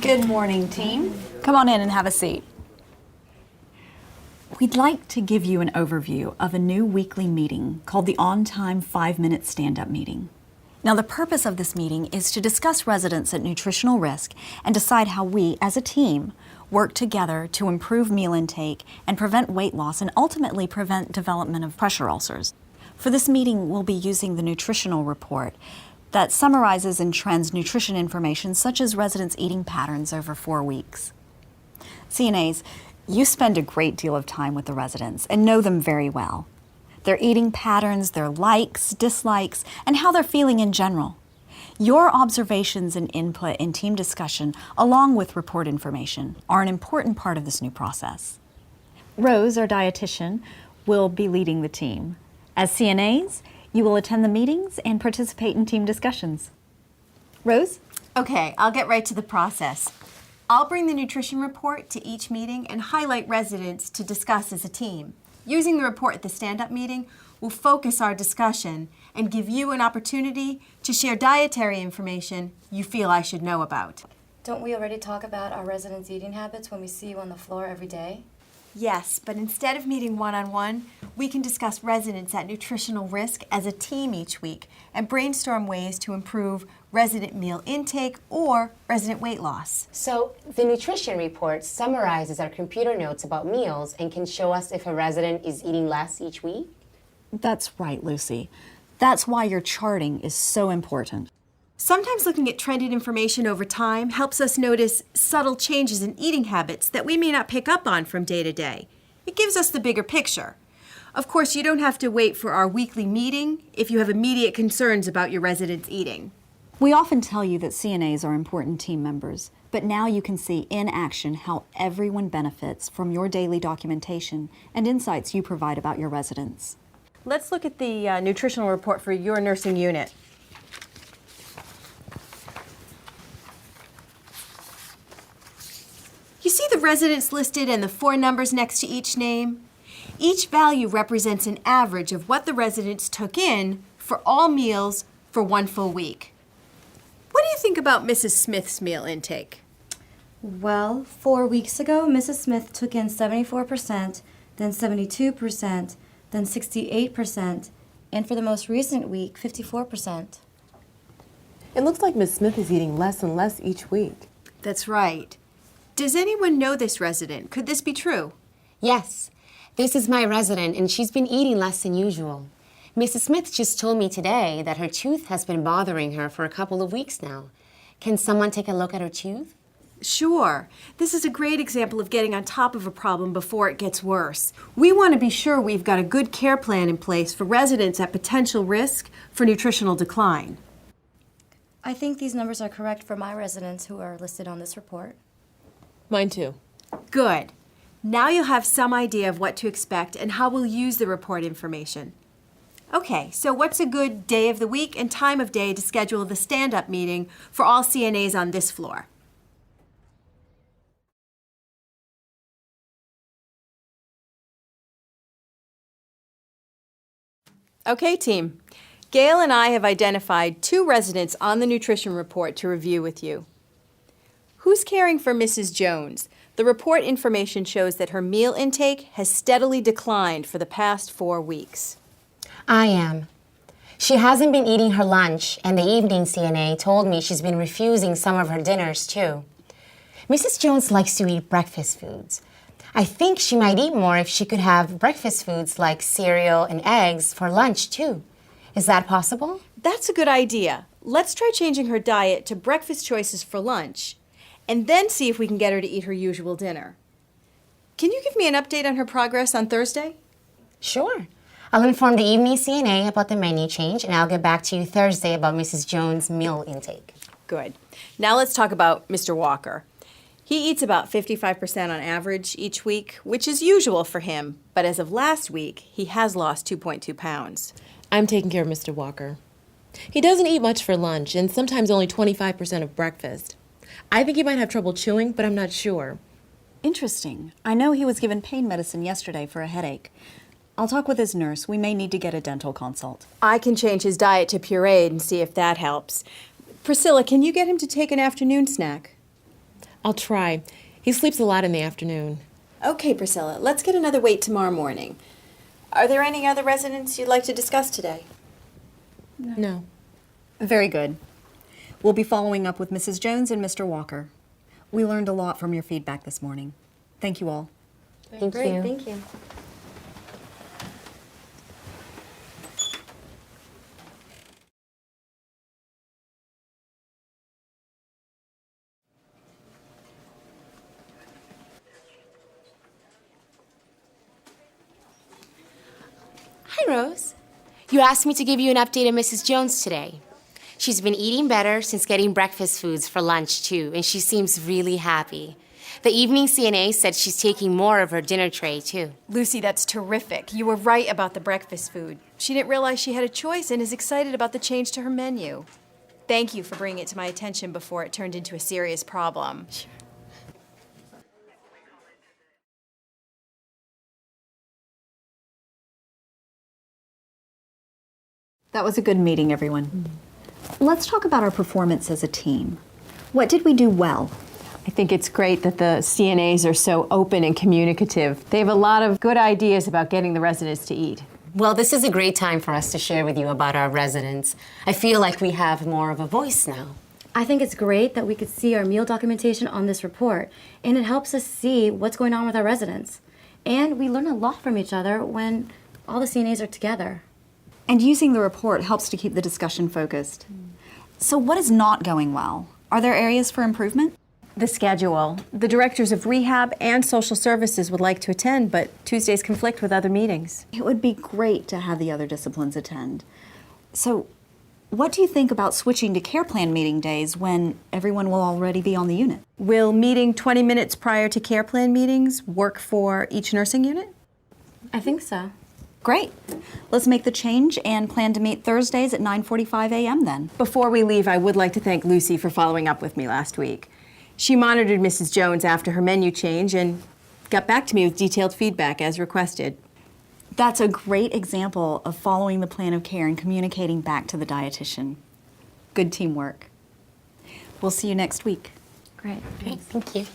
Good morning, team. Come on in and have a seat. We'd like to give you an overview of a new weekly meeting called the On-Time 5-Minute Stand-Up Meeting. Now, the purpose of this meeting is to discuss residents at nutritional risk and decide how we, as a team, work together to improve meal intake and prevent weight loss and ultimately prevent development of pressure ulcers. For this meeting, we'll be using the nutritional report that summarizes and trends nutrition information such as residents' eating patterns over 4 weeks. CNAs, you spend a great deal of time with the residents and know them very well. Their eating patterns, their likes, dislikes, and how they're feeling in general. Your observations and input in team discussion, along with report information, are an important part of this new process. Rose, our dietitian, will be leading the team. As CNAs, you will attend the meetings and participate in team discussions. Rose? Okay, I'll get right to the process. I'll bring the nutrition report to each meeting and highlight residents to discuss as a team. Using the report at the stand-up meeting will focus our discussion and give you an opportunity to share dietary information you feel I should know about. Don't we already talk about our residents' eating habits when we see you on the floor every day? Yes, but instead of meeting one-on-one, we can discuss residents at nutritional risk as a team each week and brainstorm ways to improve resident meal intake or resident weight loss. So the nutrition report summarizes our computer notes about meals and can show us if a resident is eating less each week? That's right, Lucy. That's why your charting is so important. Sometimes looking at trended information over time helps us notice subtle changes in eating habits that we may not pick up on from day to day. It gives us the bigger picture. Of course, you don't have to wait for our weekly meeting if you have immediate concerns about your residents' eating. We often tell you that CNAs are important team members, but now you can see in action how everyone benefits from your daily documentation and insights you provide about your residents. Let's look at the nutritional report for your nursing unit. You see the residents listed and the 4 numbers next to each name? Each value represents an average of what the residents took in for all meals for 1 full week. What do you think about Mrs. Smith's meal intake? Well, 4 weeks ago, Mrs. Smith took in 74%, then 72%, then 68%, and for the most recent week, 54%. It looks like Ms. Smith is eating less and less each week. That's right. Does anyone know this resident? Could this be true? Yes, this is my resident and she's been eating less than usual. Mrs. Smith just told me today that her tooth has been bothering her for a couple of weeks now. Can someone take a look at her tooth? Sure. This is a great example of getting on top of a problem before it gets worse. We want to be sure we've got a good care plan in place for residents at potential risk for nutritional decline. I think these numbers are correct for my residents who are listed on this report. Mine too. Good. Now you'll have some idea of what to expect and how we'll use the report information. Okay, so what's a good day of the week and time of day to schedule the stand-up meeting for all CNAs on this floor? Okay, team. Gail and I have identified 2 residents on the nutrition report to review with you. Who's caring for Mrs. Jones? The report information shows that her meal intake has steadily declined for the past 4 weeks. I am. She hasn't been eating her lunch, and the evening CNA told me she's been refusing some of her dinners, too. Mrs. Jones likes to eat breakfast foods. I think she might eat more if she could have breakfast foods like cereal and eggs for lunch, too. Is that possible? That's a good idea. Let's try changing her diet to breakfast choices for lunch, and then see if we can get her to eat her usual dinner. Can you give me an update on her progress on Thursday? Sure. I'll inform the evening CNA about the menu change, and I'll get back to you Thursday about Mrs. Jones' meal intake. Good. Now let's talk about Mr. Walker. He eats about 55% on average each week, which is usual for him, but as of last week, he has lost 2.2 pounds. I'm taking care of Mr. Walker. He doesn't eat much for lunch and sometimes only 25% of breakfast. I think he might have trouble chewing, but I'm not sure. Interesting. I know he was given pain medicine yesterday for a headache. I'll talk with his nurse. We may need to get a dental consult. I can change his diet to pureed and see if that helps. Priscilla, can you get him to take an afternoon snack? I'll try. He sleeps a lot in the afternoon. Okay, Priscilla, let's get another weight tomorrow morning. Are there any other residents you'd like to discuss today? No. Very good. We'll be following up with Mrs. Jones and Mr. Walker. We learned a lot from your feedback this morning. Thank you all. Thank Great, you. thank you. Hi, Rose. You asked me to give you an update on Mrs. Jones today. She's been eating better since getting breakfast foods for lunch, too, and she seems really happy. The evening CNA said she's taking more of her dinner tray, too. Lucy, that's terrific. You were right about the breakfast food. She didn't realize she had a choice and is excited about the change to her menu. Thank you for bringing it to my attention before it turned into a serious problem. That was a good meeting, everyone. Let's talk about our performance as a team. What did we do well? I think it's great that the CNAs are so open and communicative. They have a lot of good ideas about getting the residents to eat. Well, this is a great time for us to share with you about our residents. I feel like we have more of a voice now. I think it's great that we could see our meal documentation on this report, and it helps us see what's going on with our residents. And we learn a lot from each other when all the CNAs are together. And using the report helps to keep the discussion focused. So what is not going well? Are there areas for improvement? The schedule. The directors of rehab and social services would like to attend, but Tuesdays conflict with other meetings. It would be great to have the other disciplines attend. So what do you think about switching to care plan meeting days when everyone will already be on the unit? Will meeting 20 minutes prior to care plan meetings work for each nursing unit? I think so. Great. Let's make the change and plan to meet Thursdays at 9:45 a.m. then. Before we leave, I would like to thank Lucy for following up with me last week. She monitored Mrs. Jones after her menu change and got back to me with detailed feedback as requested. That's a great example of following the plan of care and communicating back to the dietitian. Good teamwork. We'll see you next week. Great. Thank you.